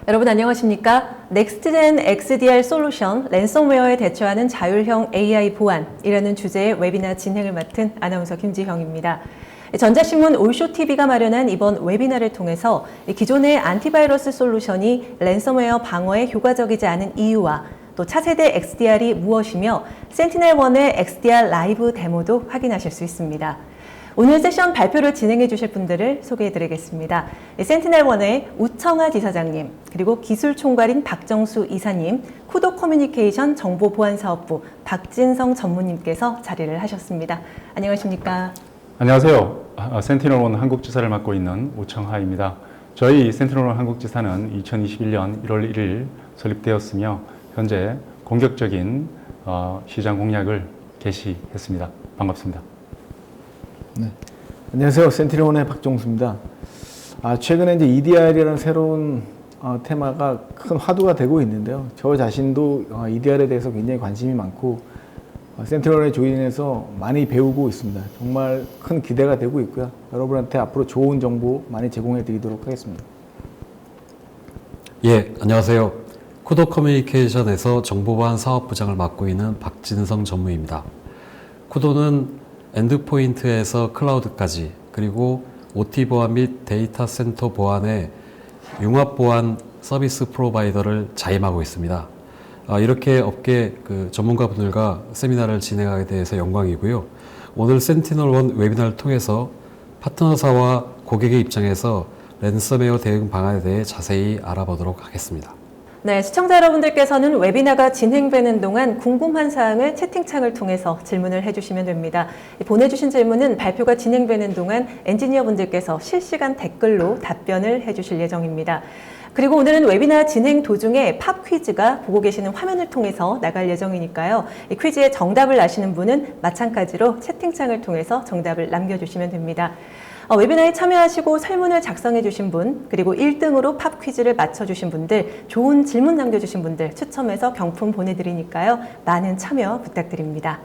여러분 안녕하십니까? 넥스트젠 XDR 솔루션 랜섬웨어에 대처하는 자율형 AI 보안이라는 주제의 웨비나 진행을 맡은 아나운서 김지형입니다. 전자신문 올쇼TV가 마련한 이번 웨비나를 통해서 기존의 안티바이러스 솔루션이 랜섬웨어 방어에 효과적이지 않은 이유와 또 차세대 XDR이 무엇이며 센티넬1의 XDR 라이브 데모도 확인하실 수 있습니다. 오늘 세션 발표를 진행해 주실 분들을 소개해 드리겠습니다. 센티넬1의 우청하 지사장님, 그리고 기술총괄인 박정수 이사님, 쿠도 커뮤니케이션 정보보안사업부 박진성 전무님께서 자리를 하셨습니다. 안녕하십니까? 안녕하세요. 센티넬1 한국지사를 맡고 있는 우청하입니다. 저희 센티넬1 한국지사는 2021년 1월 1일 설립되었으며 현재 공격적인 시장 공략을 개시했습니다. 반갑습니다. 네. 안녕하세요. 센티넬1의 박종수입니다. 최근에 이제 EDR이라는 새로운 테마가 큰 화두가 되고 있는데요. 저 자신도 EDR에 대해서 굉장히 관심이 많고 센티넬1에 조인해서 많이 배우고 있습니다. 정말 큰 기대가 되고 있고요. 여러분한테 앞으로 좋은 정보 많이 제공해 드리도록 하겠습니다. 예, 안녕하세요. 쿠도 커뮤니케이션에서 정보보안 사업부장을 맡고 있는 박진성 전무입니다. 쿠도는 엔드포인트에서 클라우드까지 그리고 OT 보안 및 데이터 센터 보안의 융합 보안 서비스 프로바이더를 자임하고 있습니다. 이렇게 업계 전문가분들과 세미나를 진행하게 돼서 영광이고요. 오늘 센티넬1 웨비나를 통해서 파트너사와 고객의 입장에서 랜섬웨어 대응 방안에 대해 자세히 알아보도록 하겠습니다. 네, 시청자 여러분들께서는 웨비나가 진행되는 동안 궁금한 사항을 채팅창을 통해서 질문을 해주시면 됩니다. 보내주신 질문은 발표가 진행되는 동안 엔지니어분들께서 실시간 댓글로 답변을 해주실 예정입니다. 그리고 오늘은 웨비나 진행 도중에 팝 퀴즈가 보고 계시는 화면을 통해서 나갈 예정이니까요. 이 퀴즈의 정답을 아시는 분은 마찬가지로 채팅창을 통해서 정답을 남겨주시면 됩니다. 웨비나에 참여하시고 설문을 작성해 주신 분, 그리고 1등으로 팝 퀴즈를 맞춰주신 분들, 좋은 질문 남겨주신 분들 추첨해서 경품 보내드리니까요. 많은 참여 부탁드립니다.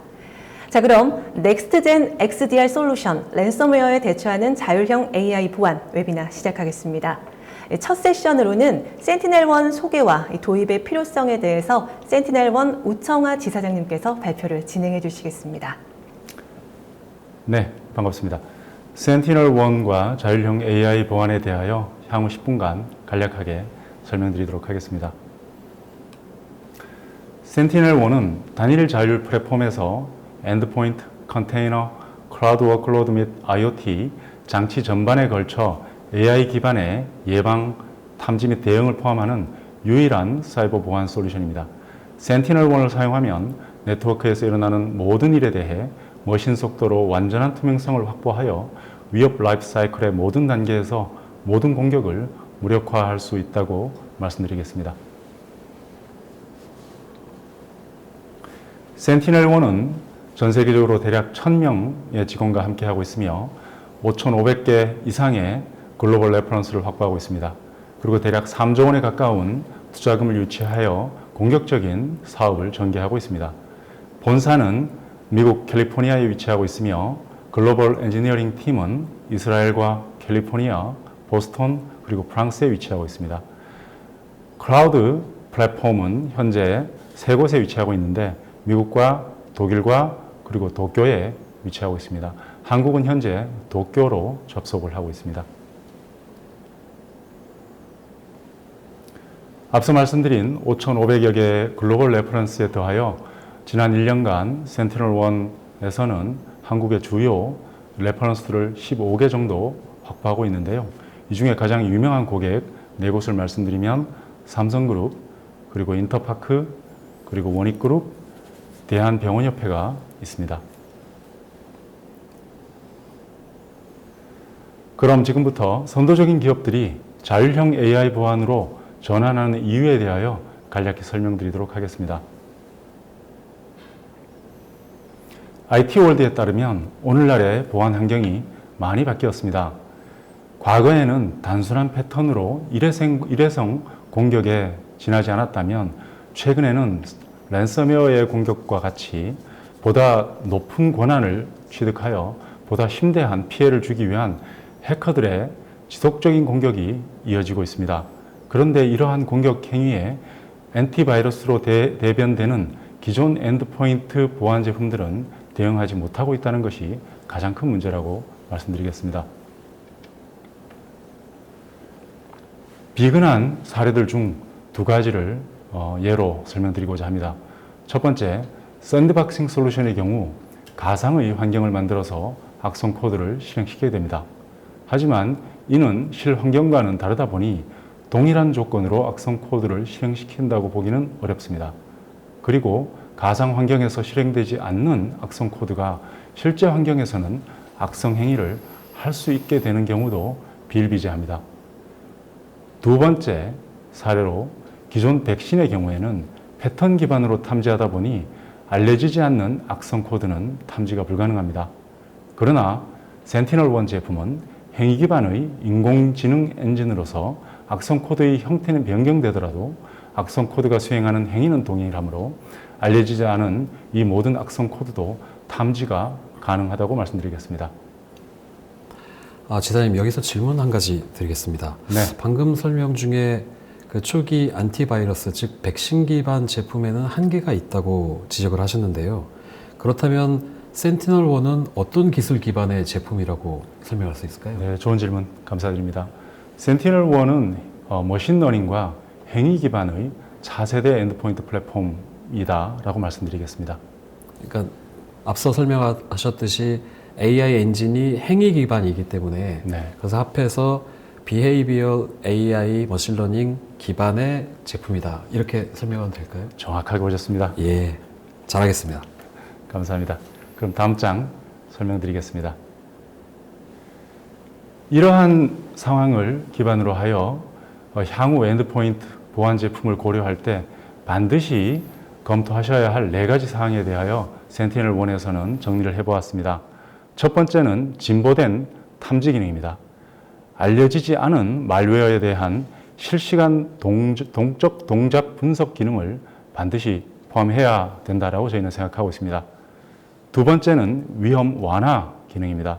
자, 그럼 넥스트젠 XDR 솔루션 랜섬웨어에 대처하는 자율형 AI 보안 웨비나 시작하겠습니다. 첫 세션으로는 센티넬1 소개와 도입의 필요성에 대해서 센티넬1 우청하 지사장님께서 발표를 진행해 주시겠습니다. 네, 반갑습니다. 센티넬1과 자율형 AI 보안에 대하여 향후 10분간 간략하게 설명드리도록 하겠습니다. 센티넬1은 단일 자율 플랫폼에서 엔드포인트, 컨테이너, 클라우드 워크로드 및 IoT 장치 전반에 걸쳐 AI 기반의 예방, 탐지 및 대응을 포함하는 유일한 사이버 보안 솔루션입니다. 센티넬1을 사용하면 네트워크에서 일어나는 모든 일에 대해 머신 속도로 완전한 투명성을 확보하여 위협 라이프 사이클의 모든 단계에서 모든 공격을 무력화할 수 있다고 말씀드리겠습니다. 센티넬1은 전 세계적으로 대략 1000명의 직원과 함께하고 있으며 5,500개 이상의 글로벌 레퍼런스를 확보하고 있습니다. 그리고 대략 3조 원에 가까운 투자금을 유치하여 공격적인 사업을 전개하고 있습니다. 본사는 미국 캘리포니아에 위치하고 있으며 글로벌 엔지니어링 팀은 이스라엘과 캘리포니아, 보스턴 그리고 프랑스에 위치하고 있습니다. 클라우드 플랫폼은 현재 3곳에 위치하고 있는데 미국과 독일과 그리고 도쿄에 위치하고 있습니다. 한국은 현재 도쿄로 접속을 하고 있습니다. 앞서 말씀드린 5,500여 개의 글로벌 레퍼런스에 더하여 지난 1년간 센티넬1에서는 한국의 주요 레퍼런스들을 15개 정도 확보하고 있는데요. 이 중에 가장 유명한 고객 4곳을 말씀드리면 삼성그룹, 그리고 인터파크, 그리고 원익그룹, 대한병원협회가 있습니다. 그럼 지금부터 선도적인 기업들이 자율형 AI 보안으로 전환하는 이유에 대하여 간략히 설명드리도록 하겠습니다. IT월드에 따르면 오늘날의 보안 환경이 많이 바뀌었습니다. 과거에는 단순한 패턴으로 일회성 공격에 지나지 않았다면 최근에는 랜섬웨어의 공격과 같이 보다 높은 권한을 취득하여 보다 심대한 피해를 주기 위한 해커들의 지속적인 공격이 이어지고 있습니다. 그런데 이러한 공격 행위에 엔티바이러스로 대변되는 기존 엔드포인트 보안 제품들은 대응하지 못하고 있다는 것이 가장 큰 문제라고 말씀드리겠습니다. 비근한 사례들 중 두 가지를 예로 설명드리고자 합니다. 첫 번째, 샌드박싱 솔루션의 경우 가상의 환경을 만들어서 악성 코드를 실행시키게 됩니다. 하지만 이는 실환경과는 다르다 보니 동일한 조건으로 악성 코드를 실행시킨다고 보기는 어렵습니다. 그리고 가상 환경에서 실행되지 않는 악성 코드가 실제 환경에서는 악성 행위를 할 수 있게 되는 경우도 비일비재합니다. 두 번째 사례로 기존 백신의 경우에는 패턴 기반으로 탐지하다 보니 알려지지 않는 악성 코드는 탐지가 불가능합니다. 그러나 센티널1 제품은 행위 기반의 인공지능 엔진으로서 악성 코드의 형태는 변경되더라도 악성 코드가 수행하는 행위는 동일하므로 알려지지 않은 이 모든 악성 코드도 탐지가 가능하다고 말씀드리겠습니다. 지사님, 여기서 질문 한 가지 드리겠습니다. 네. 방금 설명 중에 그 초기 안티바이러스, 즉 백신 기반 제품에는 한계가 있다고 지적을 하셨는데요. 그렇다면 센티널1은 어떤 기술 기반의 제품이라고 설명할 수 있을까요? 네, 좋은 질문 감사드립니다. 센티널1은 머신러닝과 행위 기반의 차세대 엔드포인트 플랫폼이다라고 말씀드리겠습니다. 그러니까 앞서 설명하셨듯이 AI 엔진이 행위 기반이기 때문에 네. 그래서 합해서 Behavioral AI 머신러닝 기반의 제품이다. 이렇게 설명하면 될까요? 정확하게 보셨습니다. 예, 잘하겠습니다. 감사합니다. 그럼 다음 장 설명드리겠습니다. 이러한 상황을 기반으로 하여 향후 엔드포인트 보안 제품을 고려할 때 반드시 검토하셔야 할 4가지 사항에 대하여 센티널1에서는 정리를 해보았습니다. 첫 번째는 진보된 탐지 기능입니다. 알려지지 않은 말웨어에 대한 실시간 동적 동작 분석 기능을 반드시 포함해야 된다라고 저희는 생각하고 있습니다. 두 번째는 위험 완화 기능입니다.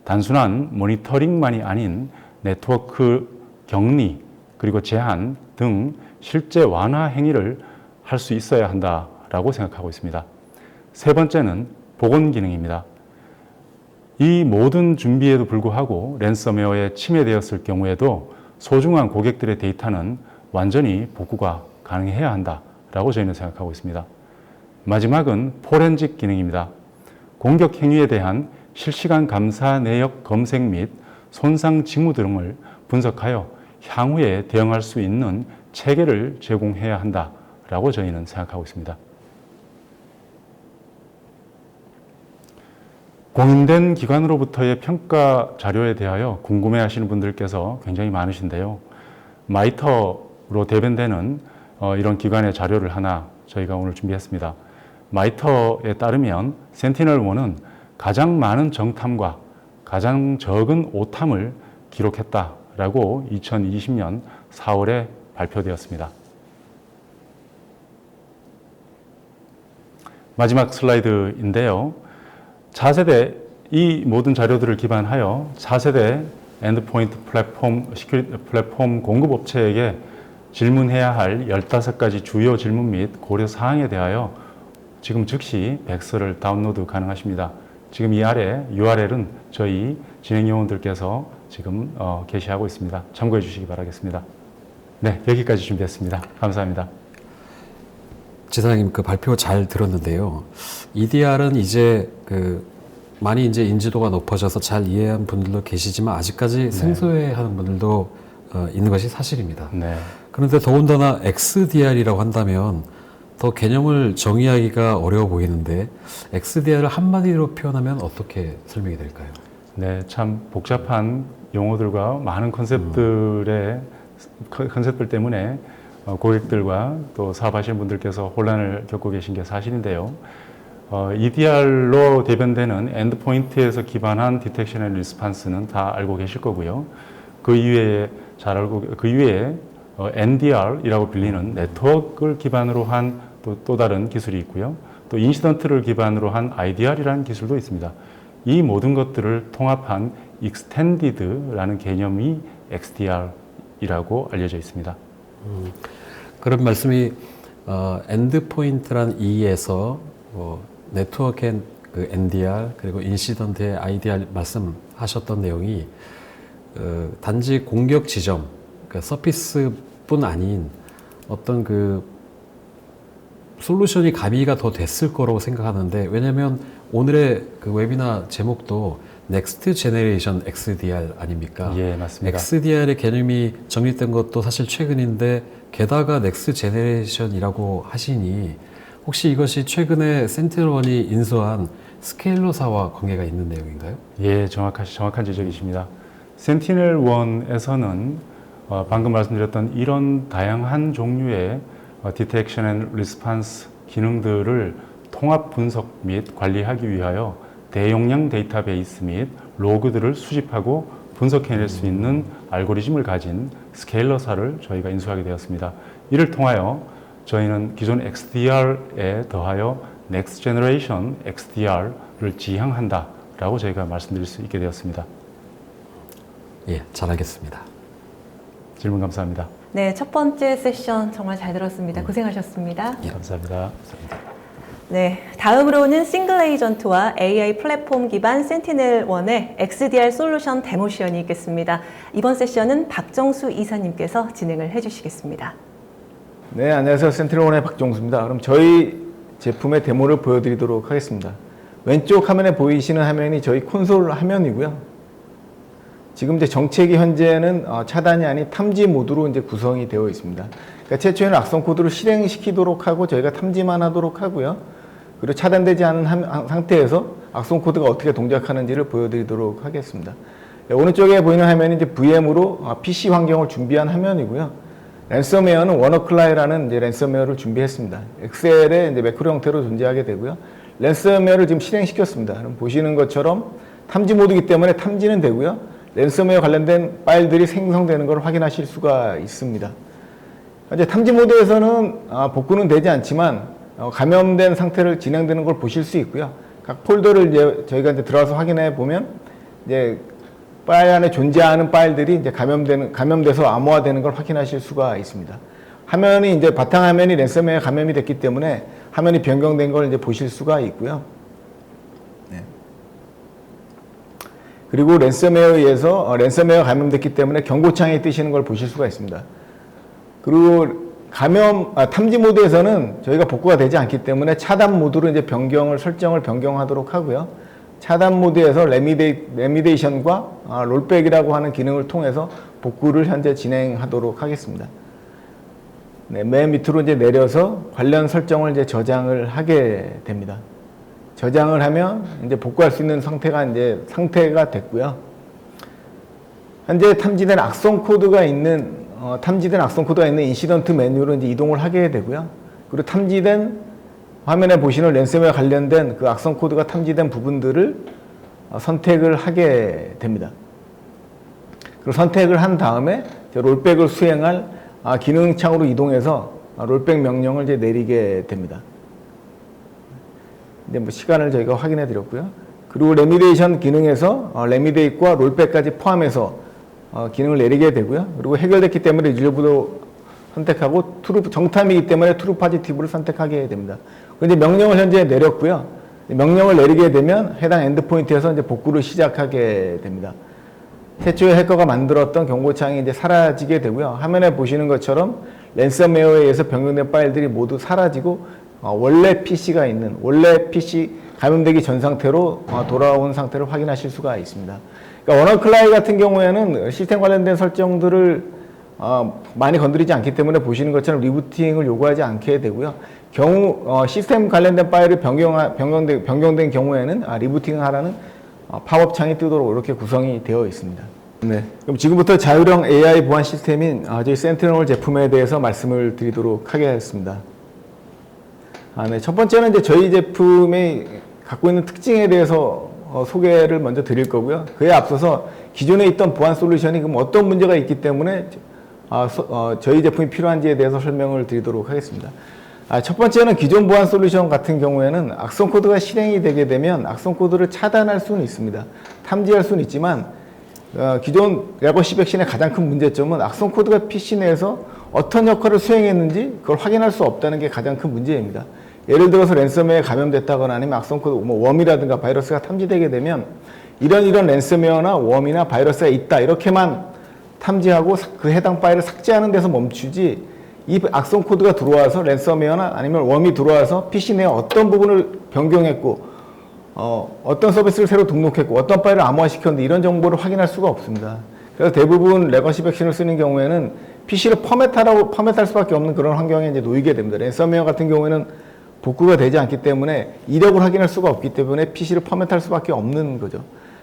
단순한 모니터링만이 아닌 네트워크 격리 그리고 제한 등 실제 완화 행위를 할 수 있어야 한다라고 생각하고 있습니다. 세 번째는 복원 기능입니다. 이 모든 준비에도 불구하고 랜섬웨어에 침해되었을 경우에도 소중한 고객들의 데이터는 완전히 복구가 가능해야 한다라고 저희는 생각하고 있습니다. 마지막은 포렌식 기능입니다. 공격 행위에 대한 실시간 감사 내역 검색 및 손상 징후 등을 분석하여 향후에 대응할 수 있는 체계를 제공해야 한다라고 저희는 생각하고 있습니다. 공인된 기관으로부터의 평가 자료에 대하여 궁금해하시는 분들께서 굉장히 많으신데요. 마이터로 대변되는 이런 기관의 자료를 하나 저희가 오늘 준비했습니다. 마이터에 따르면 센티널1은 가장 많은 정탐과 가장 적은 오탐을 기록했다라고 2020년 4월에 발표되었습니다. 마지막 슬라이드인데요. 차세대 이 모든 자료들을 기반하여 차세대 엔드포인트 플랫폼 공급업체에게 질문해야 할 15가지 주요 질문 및 고려 사항에 대하여 지금 즉시 백서를 다운로드 가능하십니다. 지금 이 아래 URL은 저희 진행 요원들께서 지금 게시하고 있습니다. 참고해 주시기 바라겠습니다. 네, 여기까지 준비했습니다. 감사합니다. 지사장님, 그 발표 잘 들었는데요. EDR은 이제 많이 이제 인지도가 높아져서 잘 이해한 분들도 계시지만 아직까지 생소해하는 분들도 있는 것이 사실입니다. 네. 그런데 더군다나 XDR이라고 한다면 더 개념을 정의하기가 어려워 보이는데 XDR을 한마디로 표현하면 어떻게 설명이 될까요? 네, 참 복잡한 용어들과 많은 컨셉들 때문에 고객들과 또 사업하시는 분들께서 혼란을 겪고 계신 게 사실인데요. EDR로 대변되는 엔드포인트에서 기반한 디텍션 앤 리스판스는 다 알고 계실 거고요. 그 이외에 NDR이라고 불리는 네트워크를 기반으로 한 또 다른 기술이 있고요. 또 인시던트를 기반으로 한 IDR이라는 기술도 있습니다. 이 모든 것들을 통합한 Extended라는 개념이 XDR이라고 방법이라고 알려져 있습니다. 그런 말씀이 엔드포인트란 E에서 네트워크 앤 그 NDR 그리고 인시던트의 IDR 말씀하셨던 내용이 단지 공격 지점, 그 서피스뿐 아닌 어떤 그 솔루션이 가미가 더 됐을 거라고 생각하는데, 왜냐하면 오늘의 그 웨비나 제목도 넥스트 제네레이션 XDR 아닙니까? 예, 맞습니다. XDR의 개념이 정립된 것도 사실 최근인데, 게다가 넥스트 제네레이션이라고 하시니 혹시 이것이 최근에 센티널원이 인수한 스케일러사와 관계가 있는 내용인가요? 예, 정확한 지적이십니다. 센티넬-1에서는 방금 말씀드렸던 이런 다양한 종류의 디텍션 앤 리스판스 기능들을 통합 분석 및 관리하기 위하여 대용량 데이터베이스 및 로그들을 수집하고 분석해낼 수 있는 알고리즘을 가진 스케일러사를 저희가 인수하게 되었습니다. 이를 통하여 저희는 기존 XDR에 더하여 Next Generation XDR를 지향한다라고 저희가 말씀드릴 수 있게 되었습니다. 예, 잘하겠습니다. 질문 감사합니다. 네, 첫 번째 세션 정말 잘 들었습니다. 고생하셨습니다. 예, 감사합니다. 네, 다음으로는 싱글 에이전트와 AI 플랫폼 기반 센티넬-1의 XDR 솔루션 데모 시연이 있겠습니다. 이번 세션은 박정수 이사님께서 진행을 해주시겠습니다. 네, 안녕하세요. 센티넬-1의 박종수입니다. 그럼 저희 제품의 데모를 보여드리도록 하겠습니다. 왼쪽 화면에 보이시는 화면이 저희 콘솔 화면이고요. 지금 이제 정책이 현재는 차단이 아닌 탐지 모드로 이제 구성이 되어 있습니다. 그러니까 최초에는 악성 코드를 실행시키도록 하고 저희가 탐지만 하도록 하고요. 그리고 차단되지 않은 상태에서 악성 코드가 어떻게 동작하는지를 보여드리도록 하겠습니다. 네, 오른쪽에 보이는 화면이 이제 VM으로 PC 환경을 준비한 화면이고요. 랜섬웨어는 워너클라이라는 이제 랜섬웨어를 준비했습니다. 엑셀의 이제 매크로 형태로 존재하게 되고요. 랜섬웨어를 지금 실행시켰습니다. 그럼 보시는 것처럼 탐지 모드이기 때문에 탐지는 되고요. 랜섬웨어 관련된 파일들이 생성되는 걸 확인하실 수가 있습니다. 이제 탐지 모드에서는 복구는 되지 않지만 감염된 상태를 진행되는 걸 보실 수 있고요. 각 폴더를 이제 저희가 이제 들어가서 확인해 보면 이제 파일 안에 존재하는 파일들이 이제 감염돼서 암호화되는 걸 확인하실 수가 있습니다. 화면이 이제 바탕화면이 랜섬웨어에 감염이 됐기 때문에 화면이 변경된 걸 이제 보실 수가 있고요. 네. 그리고 랜섬웨어에 의해서 랜섬웨어 감염됐기 때문에 경고창이 뜨시는 걸 보실 수가 있습니다. 그리고 탐지 모드에서는 저희가 복구가 되지 않기 때문에 차단 모드로 이제 설정을 변경하도록 하고요. 차단 모드에서 레미데이션과 롤백이라고 하는 기능을 통해서 복구를 현재 진행하도록 하겠습니다. 네, 맨 밑으로 이제 내려서 관련 설정을 이제 저장을 하게 됩니다. 저장을 하면 이제 복구할 수 있는 상태가 됐고요. 현재 탐지된 악성 코드가 있는 인시던트 메뉴로 이제 이동을 하게 되고요. 그리고 탐지된 화면에 보시는 랜섬웨어 관련된 그 악성 코드가 탐지된 부분들을 선택을 하게 됩니다. 그리고 선택을 한 다음에 롤백을 수행할 기능창으로 이동해서 롤백 명령을 이제 내리게 됩니다. 이제 뭐 시간을 저희가 확인해 드렸고요. 그리고 레미데이션 기능에서 레미데이트과 롤백까지 포함해서 기능을 내리게 되고요. 그리고 해결됐기 때문에 리졸브도 선택하고 정탐이기 때문에 트루 포지티브를 선택하게 됩니다. 그런데 명령을 현재 내렸고요. 명령을 내리게 되면 해당 엔드포인트에서 이제 복구를 시작하게 됩니다. 최초의 해커가 만들었던 경고창이 이제 사라지게 되고요. 화면에 보시는 것처럼 랜섬웨어에 의해서 변경된 파일들이 모두 사라지고 원래 PC 감염되기 전 상태로 돌아온 상태를 확인하실 수가 있습니다. 그러니까 워너클라이 같은 경우에는 시스템 관련된 설정들을 많이 건드리지 않기 때문에 보시는 것처럼 리부팅을 요구하지 않게 되고요. 시스템 관련된 파일을 변경된 경우에는 리부팅을 하라는 팝업 창이 뜨도록 이렇게 구성이 되어 있습니다. 네, 그럼 지금부터 자율형 AI 보안 시스템인 저희 센티넬 제품에 대해서 말씀을 드리도록 하겠습니다. 네, 첫 번째는 이제 저희 제품이 갖고 있는 특징에 대해서 소개를 먼저 드릴 거고요. 그에 앞서서 기존에 있던 보안 솔루션이 그럼 어떤 문제가 있기 때문에 저희 제품이 필요한지에 대해서 설명을 드리도록 하겠습니다. 첫 번째는 기존 보안 솔루션 같은 경우에는 악성 코드가 실행이 되게 되면 악성 코드를 차단할 수는 있습니다. 탐지할 수는 있지만 기존 레거시 백신의 가장 큰 문제점은 악성 코드가 PC 내에서 어떤 역할을 수행했는지 그걸 확인할 수 없다는 게 가장 큰 문제입니다. 예를 들어서 랜섬웨어에 감염됐다거나 아니면 악성 코드, 웜이라든가 바이러스가 탐지되게 되면 이런 랜섬웨어나 웜이나 바이러스가 있다 이렇게만 탐지하고 그 해당 파일을 삭제하는 데서 멈추지, 이 악성 코드가 들어와서 랜섬웨어나 아니면 웜이 들어와서 PC 내에 어떤 부분을 변경했고 어떤 서비스를 새로 등록했고 어떤 파일을 암호화시켰는데 이런 정보를 확인할 수가 없습니다. 그래서 대부분 레거시 백신을 쓰는 경우에는 PC를 포맷할 수밖에 없는 그런 환경에 이제 놓이게 됩니다. 랜섬웨어 같은 경우에는 복구가 되지 않기 때문에 이력을 확인할 수가 없기 때문에 PC를 포맷할 수밖에 없는 거죠.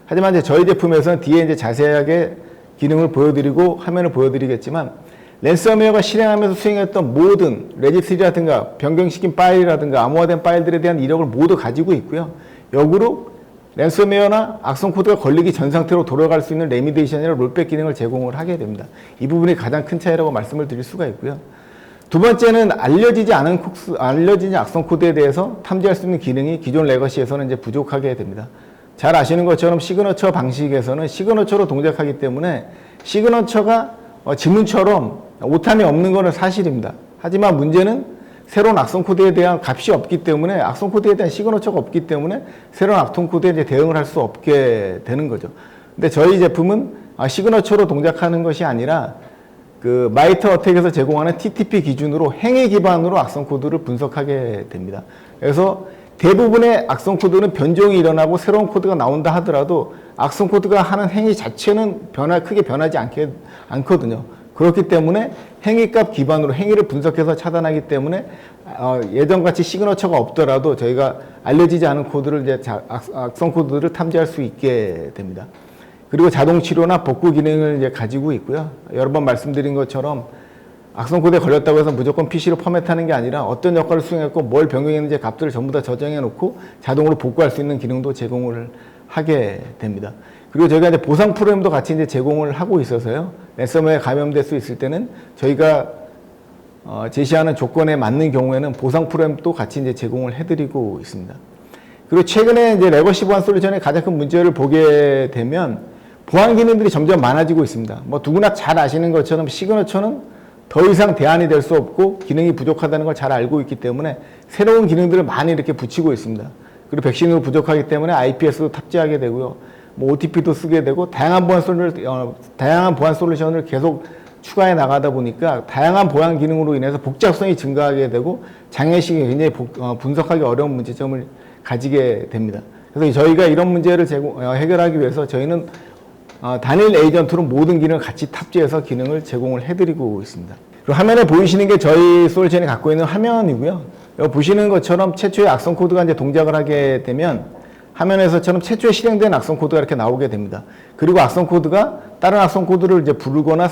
하지만 이제 저희 제품에서는 뒤에 이제 자세하게 기능을 보여드리고 화면을 보여드리겠지만, 랜섬웨어가 실행하면서 수행했던 모든 레지스트리라든가 변경시킨 파일이라든가 암호화된 파일들에 대한 이력을 모두 가지고 있고요. 역으로 랜섬웨어나 악성 코드가 걸리기 전 상태로 돌아갈 수 있는 레미디에이션이나 롤백 기능을 제공을 하게 됩니다. 이 부분이 가장 큰 차이라고 말씀을 드릴 수가 있고요. 두 번째는 알려지지 악성 코드에 대해서 탐지할 수 있는 기능이 기존 레거시에서는 이제 부족하게 됩니다. 잘 아시는 것처럼 시그너처 방식에서는 시그너처로 동작하기 때문에 시그너처가 지문처럼 오탄이 없는 것은 사실입니다. 하지만 문제는 새로운 악성 코드에 대한 값이 없기 때문에, 악성 코드에 대한 시그너처가 없기 때문에 새로운 악성 코드에 이제 대응을 할 수 없게 되는 거죠. 근데 저희 제품은 시그너처로 동작하는 것이 아니라 그 마이트 어택에서 제공하는 TTP 기준으로 행위 기반으로 악성 코드를 분석하게 됩니다. 그래서 대부분의 악성 코드는 변종이 일어나고 새로운 코드가 나온다 하더라도 악성 코드가 하는 행위 자체는 크게 변하지 않거든요. 그렇기 때문에 행위값 기반으로 행위를 분석해서 차단하기 때문에 예전같이 시그너처가 없더라도 저희가 알려지지 않은 코드를 이제 악성 코드를 탐지할 수 있게 됩니다. 그리고 자동 치료나 복구 기능을 이제 가지고 있고요. 여러 번 말씀드린 것처럼 악성 코드에 걸렸다고 해서 무조건 PC를 포맷하는 게 아니라 어떤 역할을 수행했고 뭘 변경했는지 값들을 전부 다 저장해 놓고 자동으로 복구할 수 있는 기능도 제공을 하게 됩니다. 그리고 저희가 이제 보상 프로그램도 같이 이제 제공을 하고 있어서요. 랜섬웨어에 감염될 수 있을 때는 저희가 제시하는 조건에 맞는 경우에는 보상 프로그램도 같이 이제 제공을 해드리고 있습니다. 그리고 최근에 이제 레거시 보안 솔루션의 가장 큰 문제를 보게 되면 보안 기능들이 점점 많아지고 있습니다. 뭐 누구나 잘 아시는 것처럼 시그너처는 더 이상 대안이 될 수 없고 기능이 부족하다는 걸 잘 알고 있기 때문에 새로운 기능들을 많이 이렇게 붙이고 있습니다. 그리고 백신으로 부족하기 때문에 IPS도 탑재하게 되고요. 뭐 OTP도 쓰게 되고 다양한 보안 솔루션을 계속 추가해 나가다 보니까 다양한 보안 기능으로 인해서 복잡성이 증가하게 되고 장애식이 굉장히 분석하기 어려운 문제점을 가지게 됩니다. 그래서 저희가 이런 문제를 해결하기 위해서 저희는 단일 에이전트로 모든 기능을 같이 탑재해서 기능을 제공을 해드리고 있습니다. 그리고 화면에 보이시는 게 저희 솔루션이 갖고 있는 화면이고요. 여기 보시는 것처럼 최초의 악성 코드가 이제 동작을 하게 되면 화면에서처럼 최초에 실행된 악성 코드가 이렇게 나오게 됩니다. 그리고 악성 코드가 다른 악성 코드를 이제 부르거나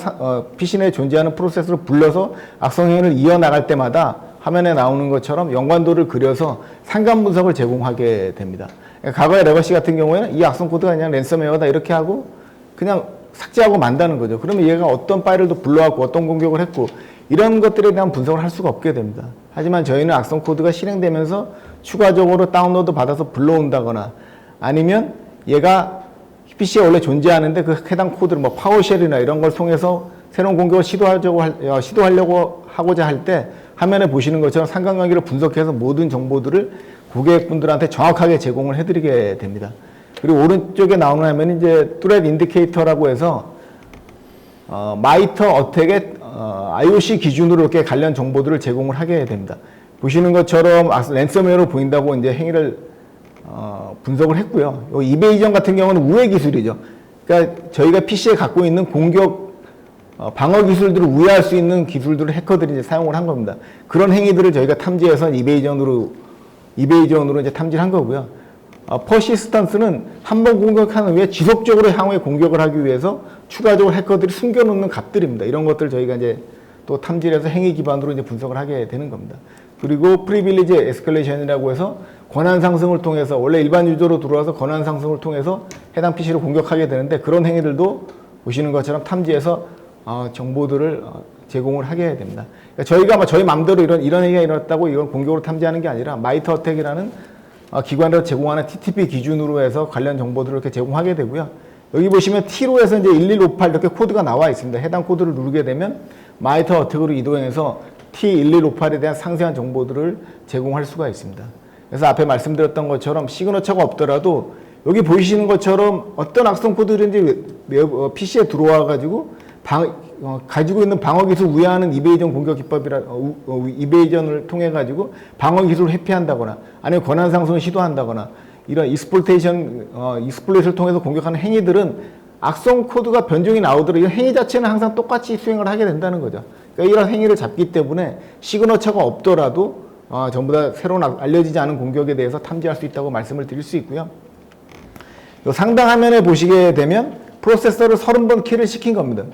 PC 내에 존재하는 프로세스로 불러서 악성 행위를 이어나갈 때마다 화면에 나오는 것처럼 연관도를 그려서 상관 분석을 제공하게 됩니다. 과거의 레거시 같은 경우에는 이 악성 코드가 그냥 랜섬웨어다 이렇게 하고 그냥 삭제하고 만다는 거죠. 그러면 얘가 어떤 파일을 불러왔고 어떤 공격을 했고 이런 것들에 대한 분석을 할 수가 없게 됩니다. 하지만 저희는 악성 코드가 실행되면서 추가적으로 다운로드 받아서 불러온다거나 아니면 얘가 PC에 원래 존재하는데 그 해당 코드를 뭐 파워쉘이나 이런 걸 통해서 새로운 공격을 시도하려고 하고자 할 때 화면에 보시는 것처럼 상관관계를 분석해서 모든 정보들을 고객분들한테 정확하게 제공을 해드리게 됩니다. 그리고 오른쪽에 나오는 화면이 이제 트렛 인디케이터라고 해서 마이터 어택의 IOC 기준으로 이렇게 관련 정보들을 제공을 하게 됩니다. 보시는 것처럼 랜섬웨어로 보인다고 이제 행위를 분석을 했고요. 이베이전 같은 경우는 우회 기술이죠. 그러니까 저희가 PC에 갖고 있는 공격 방어 기술들을 우회할 수 있는 기술들을 해커들이 이제 사용을 한 겁니다. 그런 행위들을 저희가 탐지해서 이베이전으로 이제 탐지를 한 거고요. 퍼시스턴스는 한 번 공격한 후에 지속적으로 향후에 공격을 하기 위해서 추가적으로 해커들이 숨겨놓는 값들입니다. 이런 것들을 저희가 이제 또 탐지를 해서 행위 기반으로 이제 분석을 하게 되는 겁니다. 그리고 프리빌리지 에스컬레이션이라고 해서 권한 상승을 통해서 원래 일반 유저로 들어와서 권한 상승을 통해서 해당 PC를 공격하게 되는데 그런 행위들도 보시는 것처럼 탐지해서 정보들을 제공을 하게 됩니다. 그러니까 저희가 저희 마음대로 이런 행위가 일어났다고 이건 공격으로 탐지하는 게 아니라 마이트 어택이라는 기관에서 제공하는 TTP 기준으로 해서 관련 정보들을 이렇게 제공하게 되고요. 여기 보시면 T로 해서 이제 1158 이렇게 코드가 나와 있습니다. 해당 코드를 누르게 되면 마이터 어택으로 이동해서 T1158에 대한 상세한 정보들을 제공할 수가 있습니다. 그래서 앞에 말씀드렸던 것처럼 시그너처가 없더라도 여기 보이시는 것처럼 어떤 악성 코드든지 PC에 들어와 가지고 가지고 있는 방어 기술 우회하는 이베이전 공격 기법이라 이베이전을 통해 가지고 방어 기술을 회피한다거나 아니면 권한 상승을 시도한다거나 이런 익스플로잇을 통해서 공격하는 행위들은 악성 코드가 변종이 나오더라도 이 행위 자체는 항상 똑같이 수행을 하게 된다는 거죠. 그러니까 이런 행위를 잡기 때문에 시그너처가 없더라도 전부 다 새로운 알려지지 않은 공격에 대해서 탐지할 수 있다고 말씀을 드릴 수 있고요. 요 상단 화면에 보시게 되면 프로세서를 30번 킬을 시킨 겁니다.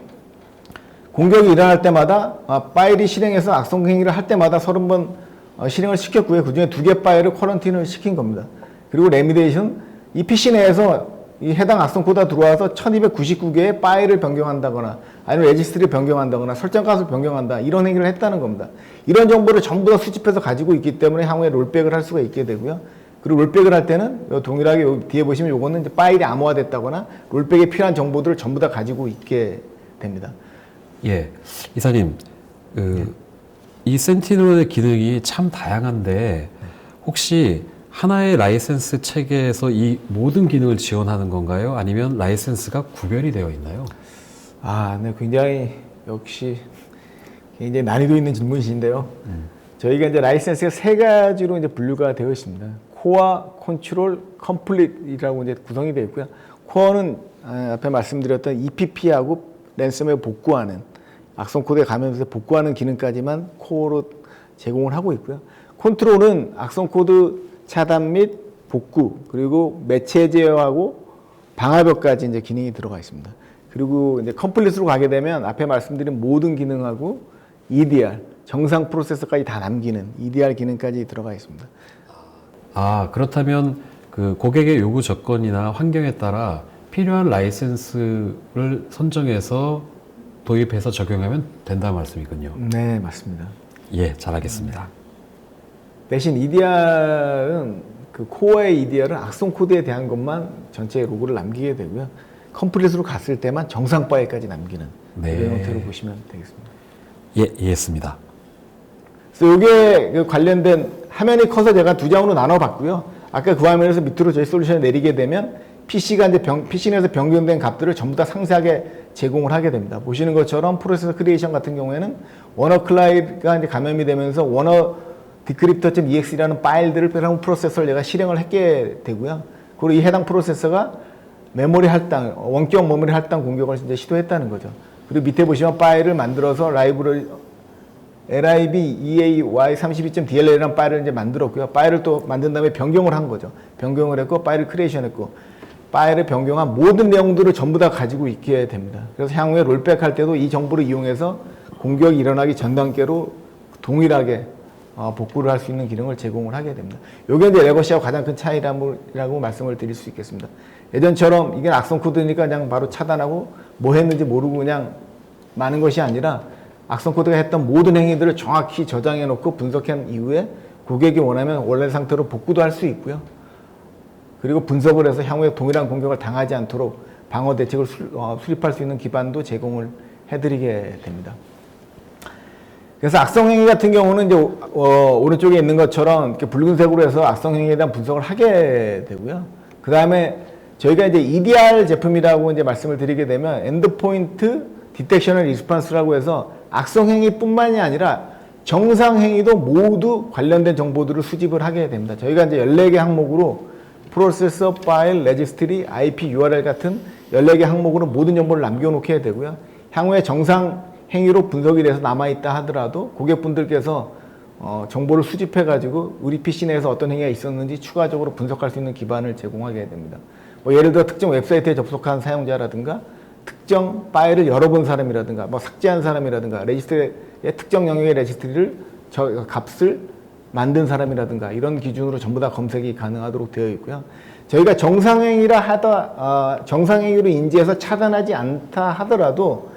공격이 일어날 때마다 파일이 실행해서 악성 행위를 할 때마다 30번 실행을 시켰고요. 그중에 2개 파일을 쿼런틴을 시킨 겁니다. 그리고 레미데이션, 이 PC 내에서 이 해당 악성 코드가 들어와서 1299개의 파일을 변경한다거나 아니면 레지스트리를 변경한다거나 설정 값을 변경한다 이런 행위를 했다는 겁니다. 이런 정보를 전부 다 수집해서 가지고 있기 때문에 향후에 롤백을 할 수가 있게 되고요. 그리고 롤백을 할 때는 동일하게 여기 뒤에 보시면 요거는 이제 파일이 암호화됐다거나 롤백에 필요한 정보들을 전부 다 가지고 있게 됩니다. 예, 이사님, 이 센티널의 기능이 참 다양한데 혹시 하나의 라이센스 체계에서 이 모든 기능을 지원하는 건가요? 아니면 라이센스가 구별이 되어 있나요? 네, 굉장히 역시 굉장히 난이도 있는 질문이신데요. 저희가 이제 라이센스가 3가지로 이제 분류가 되어 있습니다. 코어, 컨트롤, 컴플릿이라고 이제 구성이 되어 있고요. 코어는 앞에 말씀드렸던 EPP하고 랜섬웨어 복구하는 악성 코드에 감염돼서 복구하는 기능까지만 코어로 제공을 하고 있고요. 컨트롤은 악성 코드 차단 및 복구 그리고 매체 제어하고 방화벽까지 이제 기능이 들어가 있습니다. 그리고 이제 컴플릿으로 가게 되면 앞에 말씀드린 모든 기능하고 EDR 정상 프로세서까지 다 남기는 EDR 기능까지 들어가 있습니다. 그렇다면 그 고객의 요구 조건이나 환경에 따라 필요한 라이센스를 선정해서 도입해서 적용하면 된다는 말씀이군요. 네, 맞습니다. 예, 잘 알겠습니다. 대신 EDR은 그 코어의 EDR은 악성 코드에 대한 것만 전체 로그를 남기게 되고요. 컴플릿으로 갔을 때만 정상 파일까지 남기는 이런 형태로 보시면 되겠습니다. 예, 이해했습니다. 그래서 이게 그 관련된 화면이 커서 제가 2장으로 나눠봤고요. 아까 그 화면에서 밑으로 저희 솔루션을 내리게 되면 PC가 이제 PC 내에서 변경된 값들을 전부 다 상세하게 제공을 하게 됩니다. 보시는 것처럼 프로세서 크리에이션 같은 경우에는 워너클라이드가 이제 감염이 되면서 워너 decryptor.exe라는 파일들을 해당 프로세서를 제가 실행을 했게 되고요. 그리고 이 해당 프로세서가 메모리 할당, 원격 메모리 할당 공격을 이제 시도했다는 거죠. 그리고 밑에 보시면 파일을 만들어서 라이브러리 libEAY32.dlal이라는 파일을 이제 만들었고요. 파일을 또 만든 다음에 변경을 한 거죠. 변경을 했고 파일을 크리에이션 했고 파일을 변경한 모든 내용들을 전부 다 가지고 있게 됩니다. 그래서 향후에 롤백 할 때도 이 정보를 이용해서 공격이 일어나기 전 단계로 동일하게 복구를 할 수 있는 기능을 제공을 하게 됩니다. 이게 이제 레거시하고 가장 큰 차이라고 말씀을 드릴 수 있겠습니다. 예전처럼 이게 악성 코드니까 그냥 바로 차단하고 뭐 했는지 모르고 그냥 마는 것이 아니라 악성 코드가 했던 모든 행위들을 정확히 저장해 놓고 분석한 이후에 고객이 원하면 원래 상태로 복구도 할 수 있고요. 그리고 분석을 해서 향후에 동일한 공격을 당하지 않도록 방어 대책을 수립할 수 있는 기반도 제공을 해드리게 됩니다. 그래서 악성행위 같은 경우는 이제 오른쪽에 있는 것처럼 이렇게 붉은색으로 해서 악성행위에 대한 분석을 하게 되고요. 그 다음에 저희가 이제 EDR 제품이라고 이제 말씀을 드리게 되면 엔드포인트 디텍션 앤 리스폰스라고 해서 악성행위뿐만이 아니라 정상행위도 모두 관련된 정보들을 수집을 하게 됩니다. 저희가 이제 14개 항목으로 프로세서, 파일, 레지스트리, IP, URL 같은 14개 항목으로 모든 정보를 남겨놓게 되고요. 향후에 정상 행위로 분석이 돼서 남아있다 하더라도 고객분들께서 정보를 수집해가지고 우리 PC 내에서 어떤 행위가 있었는지 추가적으로 분석할 수 있는 기반을 제공하게 됩니다. 뭐 예를 들어 특정 웹사이트에 접속한 사용자라든가 특정 파일을 열어본 사람이라든가 뭐 삭제한 사람이라든가 레지스트리의 특정 영역의 레지스트리를 값을 만든 사람이라든가 이런 기준으로 전부 다 검색이 가능하도록 되어 있고요. 저희가 정상행위로 인지해서 차단하지 않다 하더라도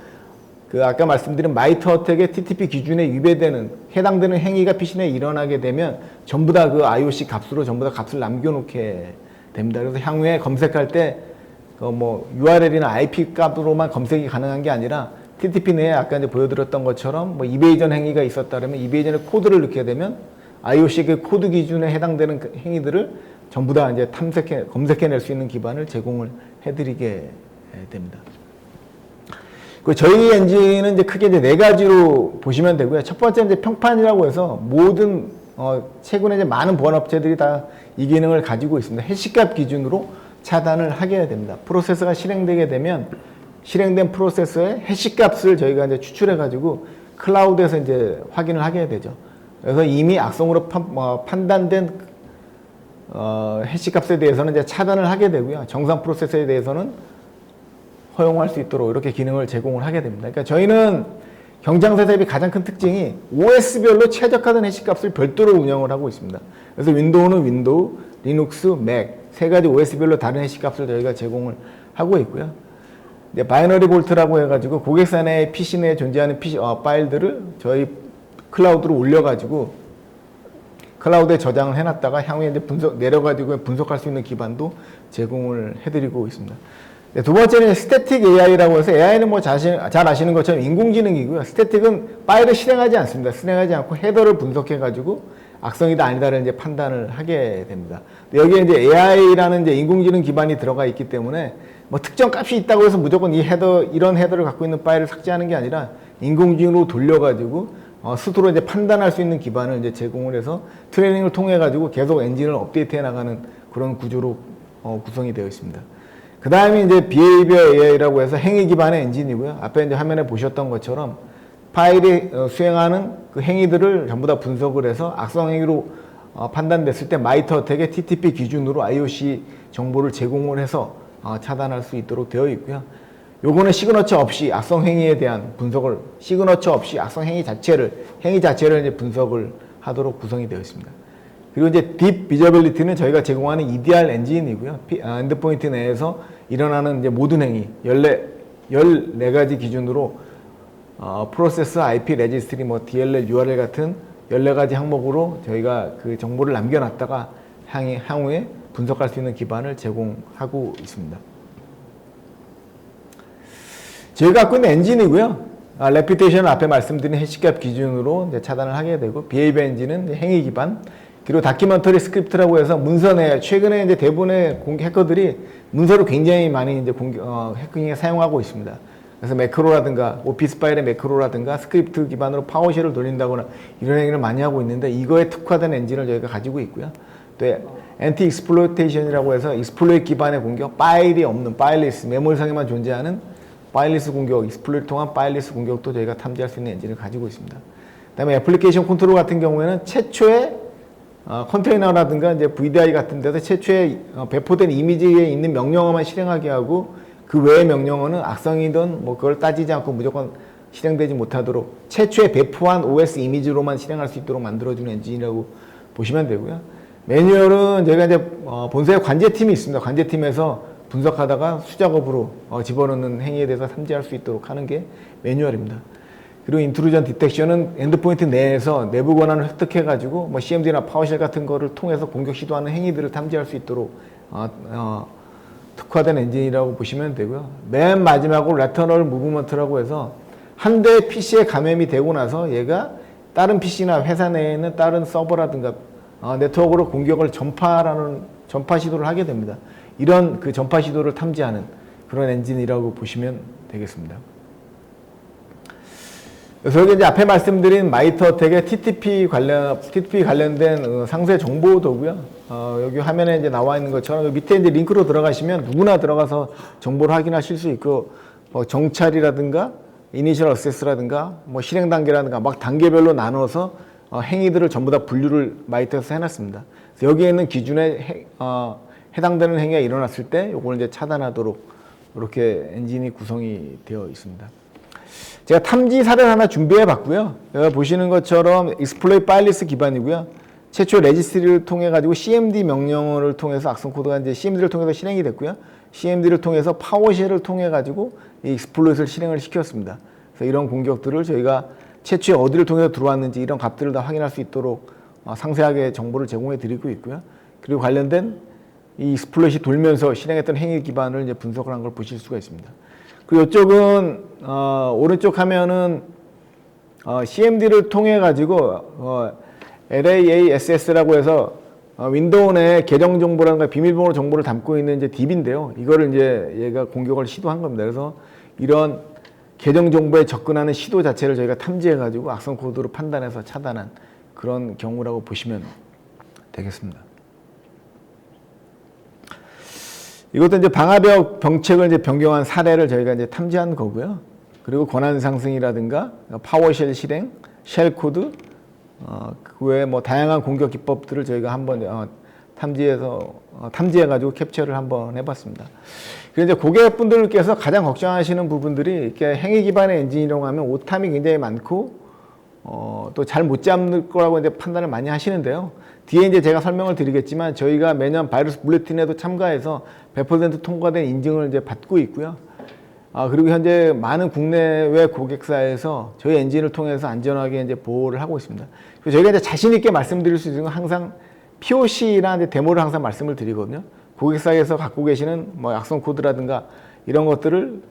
그 아까 말씀드린 마이터 어택의 TTP 기준에 위배되는 해당되는 행위가 PC 내에 일어나게 되면 전부 다 그 IOC 값으로 전부 다 값을 남겨놓게 됩니다. 그래서 향후에 검색할 때 뭐 URL이나 IP 값으로만 검색이 가능한 게 아니라 TTP 내에 아까 이제 보여드렸던 것처럼 뭐 이베이전 행위가 있었다면 이베이전의 코드를 넣게 되면 IOC 그 코드 기준에 해당되는 그 행위들을 전부 다 이제 검색해낼 수 있는 기반을 제공을 해드리게 됩니다. 그 저희 엔진은 이제 크게 이제 네 가지로 보시면 되고요. 첫 번째 이제 평판이라고 해서 모든 최근에 이제 많은 보안 업체들이 다 이 기능을 가지고 있습니다. 해시값 기준으로 차단을 하게 됩니다. 프로세서가 실행되게 되면 실행된 프로세서의 해시값을 저희가 이제 추출해 가지고 클라우드에서 이제 확인을 하게 되죠. 그래서 이미 악성으로 판단된 해시값에 대해서는 이제 차단을 하게 되고요. 정상 프로세서에 대해서는 허용할 수 있도록 이렇게 기능을 제공을 하게 됩니다. 그러니까 저희는 경쟁사 대비 가장 큰 특징이 OS별로 최적화된 해시값을 별도로 운영을 하고 있습니다. 그래서 윈도우는 윈도우, 리눅스, 맥 세 가지 OS별로 다른 해시값을 저희가 제공을 하고 있고요. 이제 바이너리 볼트라고 해가지고 고객사 내 PC 내에 존재하는 파일들을 저희 클라우드로 올려가지고 클라우드에 저장을 해놨다가 향후에 이제 내려가지고 분석할 수 있는 기반도 제공을 해드리고 있습니다. 네, 두 번째는 스태틱 AI라고 해서 AI는 뭐 잘 아시는 것처럼 인공지능이고요. 스태틱은 파일을 실행하지 않습니다. 실행하지 않고 헤더를 분석해가지고 악성이다 아니다를 이제 판단을 하게 됩니다. 여기에 이제 AI라는 이제 인공지능 기반이 들어가 있기 때문에 뭐 특정 값이 있다고 해서 무조건 이런 헤더를 갖고 있는 파일을 삭제하는 게 아니라 인공지능으로 돌려가지고 스스로 이제 판단할 수 있는 기반을 이제 제공을 해서 트레이닝을 통해 가지고 계속 엔진을 업데이트해 나가는 그런 구조로 구성이 되어 있습니다. 그 다음에 이제 Behavior AI라고 해서 행위 기반의 엔진이고요. 앞에 이제 화면에 보셨던 것처럼 파일이 수행하는 그 행위들을 전부 다 분석을 해서 악성 행위로 판단됐을 때 마이터 어택의 TTP 기준으로 IOC 정보를 제공을 해서 차단할 수 있도록 되어 있고요. 요거는 시그너처 없이 악성 행위에 대한 분석을 시그너처 없이 악성 행위 자체를 이제 분석을 하도록 구성이 되어 있습니다. 그리고 이제 딥 비저빌리티는 저희가 제공하는 EDR 엔진이고요. 엔드포인트 내에서 일어나는 이제 모든 행위 14가지 기준으로 프로세스, IP, 레지스트리, 뭐 DLL, URL 같은 14가지 항목으로 저희가 그 정보를 남겨놨다가 향후에 분석할 수 있는 기반을 제공하고 있습니다. 저희가 갖고 있는 엔진이고요. 레피테이션은 앞에 말씀드린 해시값 기준으로 이제 차단을 하게 되고, 비헤이비어 엔진은 행위 기반, 그리고 다큐멘터리 스크립트라고 해서 문서 내 최근에 이제 대부분의 해커들이 문서를 굉장히 많이 이제 해킹에 사용하고 있습니다. 그래서 매크로라든가 오피스 파일의 매크로라든가 스크립트 기반으로 파워쉘을 돌린다거나 이런 행위를 많이 하고 있는데, 이거에 특화된 엔진을 저희가 가지고 있고요. 또 엔티 익스플로이테이션이라고 해서 익스플로이트 기반의 공격, 파일이 없는 파일리스, 메모리상에만 존재하는 파일리스 공격, 익스플로이트 통한 파일리스 공격도 저희가 탐지할 수 있는 엔진을 가지고 있습니다. 그다음에 애플리케이션 컨트롤 같은 경우에는 최초의 컨테이너라든가 이제 VDI 같은 데서 최초의 배포된 이미지에 있는 명령어만 실행하게 하고, 그 외의 명령어는 악성이든 뭐 그걸 따지지 않고 무조건 실행되지 못하도록 최초에 배포한 OS 이미지로만 실행할 수 있도록 만들어주는 엔진이라고 보시면 되고요. 매뉴얼은 저희가 이제 본사에 관제팀이 있습니다. 관제팀에서 분석하다가 수작업으로 집어넣는 행위에 대해서 탐지할 수 있도록 하는 게 매뉴얼입니다. 그리고 인트루전 디텍션은 엔드포인트 내에서 내부 권한을 획득해가지고 뭐 CMD나 파워쉘 같은 거를 통해서 공격 시도하는 행위들을 탐지할 수 있도록 특화된 엔진이라고 보시면 되고요. 맨 마지막으로 레터널 무브먼트라고 해서 한 대 PC에 감염이 되고 나서 얘가 다른 PC나 회사 내에 있는 다른 서버라든가 네트워크로 공격을 전파 시도를 하게 됩니다. 이런 그 전파 시도를 탐지하는 그런 엔진이라고 보시면 되겠습니다. 그래서 여기 이제 앞에 말씀드린 마이터 어택의 TTP 관련된 상세 정보도고요. 여기 화면에 이제 나와 있는 것처럼 밑에 이제 링크로 들어가시면 누구나 들어가서 정보를 확인하실 수 있고, 정찰이라든가 이니셜 어세스라든가 뭐 실행 단계라든가 막 단계별로 나눠서 행위들을 전부 다 분류를 마이터에서 해놨습니다. 그래서 여기에 있는 기준에 해당되는 행위가 일어났을 때 이걸 이제 차단하도록 이렇게 엔진이 구성이 되어 있습니다. 제가 탐지 사례를 하나 준비해 봤고요. 여기 보시는 것처럼 exploit 파일리스 기반이고요. 최초 레지스트리를 통해 가지고 CMD 명령어를 통해서 악성 코드가 이제 CMD를 통해서 실행이 됐고요. CMD를 통해서 파워쉘을 통해 가지고 이 exploit을 실행을 시켰습니다. 그래서 이런 공격들을 저희가 최초에 어디를 통해서 들어왔는지 이런 값들을 다 확인할 수 있도록 상세하게 정보를 제공해 드리고 있고요. 그리고 관련된 이 익스플로잇이 돌면서 실행했던 행위 기반을 이제 분석을 한 걸 보실 수가 있습니다. 그리고 이쪽은 오른쪽 화면은 CMD를 통해 가지고 LAASS라고 해서 윈도우 내 계정 정보라든가 비밀번호 정보를 담고 있는 이제 DB인데요. 이거를 이제 얘가 공격을 시도한 겁니다. 그래서 이런 계정 정보에 접근하는 시도 자체를 저희가 탐지해 가지고 악성 코드로 판단해서 차단한 그런 경우라고 보시면 되겠습니다. 이것도 이제 방화벽 병책을 이제 변경한 사례를 저희가 이제 탐지한 거고요. 그리고 권한 상승이라든가 파워쉘 실행, 쉘 코드, 그 외에 뭐 다양한 공격 기법들을 저희가 한번 탐지해가지고 캡처를 한번 해봤습니다. 그래서 이제 고객분들께서 가장 걱정하시는 부분들이 이렇게 행위 기반의 엔진이라고 하면 오탐이 굉장히 많고 또 잘 못 잡을 거라고 이제 판단을 많이 하시는데요. 뒤에 이제 제가 설명을 드리겠지만 저희가 매년 바이러스 불레틴에도 참가해서 100% 통과된 인증을 이제 받고 있고요. 그리고 현재 많은 국내외 고객사에서 저희 엔진을 통해서 안전하게 이제 보호를 하고 있습니다. 그래서 저희가 이제 자신 있게 말씀드릴 수 있는 건 항상 POC나 이제 데모를 항상 말씀을 드리거든요. 고객사에서 갖고 계시는 뭐 악성 코드라든가 이런 것들을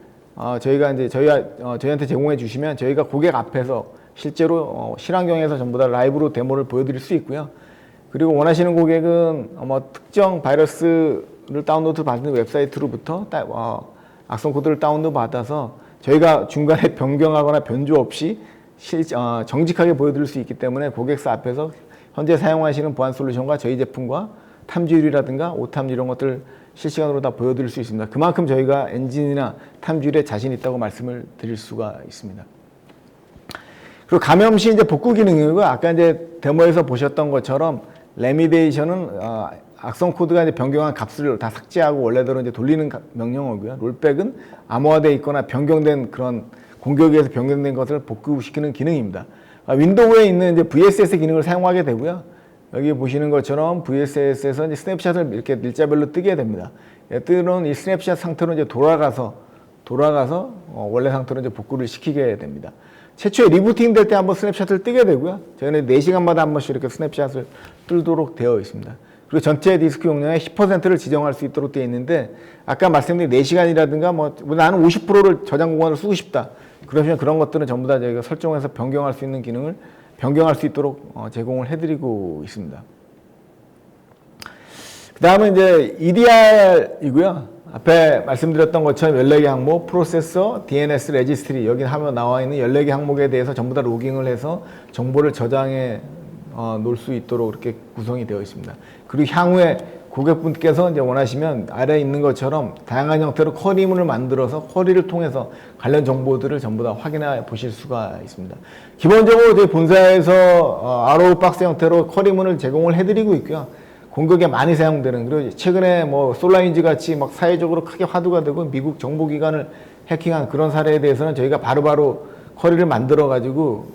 저희가 이제 저희한테 제공해 주시면 저희가 고객 앞에서 실제로 실환경에서 전부 다 라이브로 데모를 보여드릴 수 있고요. 그리고 원하시는 고객은 특정 바이러스를 다운로드 받는 웹사이트로부터 악성 코드를 다운로드 받아서 저희가 중간에 변경하거나 변조 없이 정직하게 보여드릴 수 있기 때문에 고객사 앞에서 현재 사용하시는 보안 솔루션과 저희 제품과 탐지율이라든가 오탐 이런 것들 실시간으로 다 보여드릴 수 있습니다. 그만큼 저희가 엔진이나 탐지율에 자신 있다고 말씀을 드릴 수가 있습니다. 그리고 감염 시 이제 복구 기능이고 아까 이제 데모에서 보셨던 것처럼 레미데이션은 악성 코드가 이제 변경한 값을 다 삭제하고 원래대로 이제 돌리는 명령어고요. 롤백은 암호화되어 있거나 변경된 그런 공격에 의해서 변경된 것을 복구시키는 기능입니다. 윈도우에 있는 이제 VSS 기능을 사용하게 되고요. 여기 보시는 것처럼 VSS에서 이제 스냅샷을 이렇게 일자별로 뜨게 됩니다. 뜨는 이 스냅샷 상태로 이제 돌아가서 원래 상태로 이제 복구를 시키게 됩니다. 최초에 리부팅 될 때 한번 스냅샷을 뜨게 되고요. 저희는 4시간마다 한 번씩 이렇게 스냅샷을 뜨도록 되어 있습니다. 그리고 전체 디스크 용량의 10%를 지정할 수 있도록 되어 있는데 아까 말씀드린 4시간이라든가 나는 50%를 저장 공간을 쓰고 싶다. 그러시면 그런 것들은 전부 다 저희가 설정해서 변경할 수 있는 기능을 변경할 수 있도록 제공을 해드리고 있습니다. 그 다음은 이제 EDR이고요. 앞에 말씀드렸던 것처럼 14개 항목, 프로세서, DNS, 레지스트리 여기 하면 나와 있는 14개 항목에 대해서 전부 다 로깅을 해서 정보를 저장해 놓을 수 있도록 이렇게 구성이 되어 있습니다. 그리고 향후에 고객분께서 이제 원하시면 아래에 있는 것처럼 다양한 형태로 쿼리문을 만들어서 쿼리를 통해서 관련 정보들을 전부 다 확인해 보실 수가 있습니다. 기본적으로 저희 본사에서 RO 박스 형태로 쿼리문을 제공을 해드리고 있고요. 공격에 많이 사용되는, 그리고 최근에 뭐 솔라인즈 같이 막 사회적으로 크게 화두가 되고 미국 정보기관을 해킹한 그런 사례에 대해서는 저희가 바로바로 쿼리를 만들어 가지고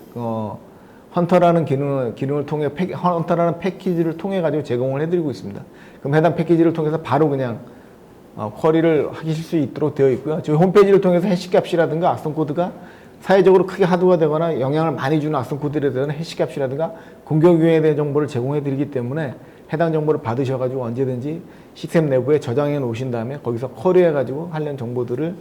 헌터라는 기능을 통해 헌터라는 패키지를 통해 가지고 제공을 해드리고 있습니다. 그럼 해당 패키지를 통해서 바로 그냥 쿼리를 하실 수 있도록 되어 있고요. 저희 홈페이지를 통해서 해시값이라든가 악성 코드가 사회적으로 크게 화두가 되거나 영향을 많이 주는 악성 코드에 대한 해시값이라든가 공격 유형에 대한 정보를 제공해 드리기 때문에 해당 정보를 받으셔가지고 언제든지 시스템 내부에 저장해 놓으신 다음에 거기서 쿼리해가지고 관련 정보들을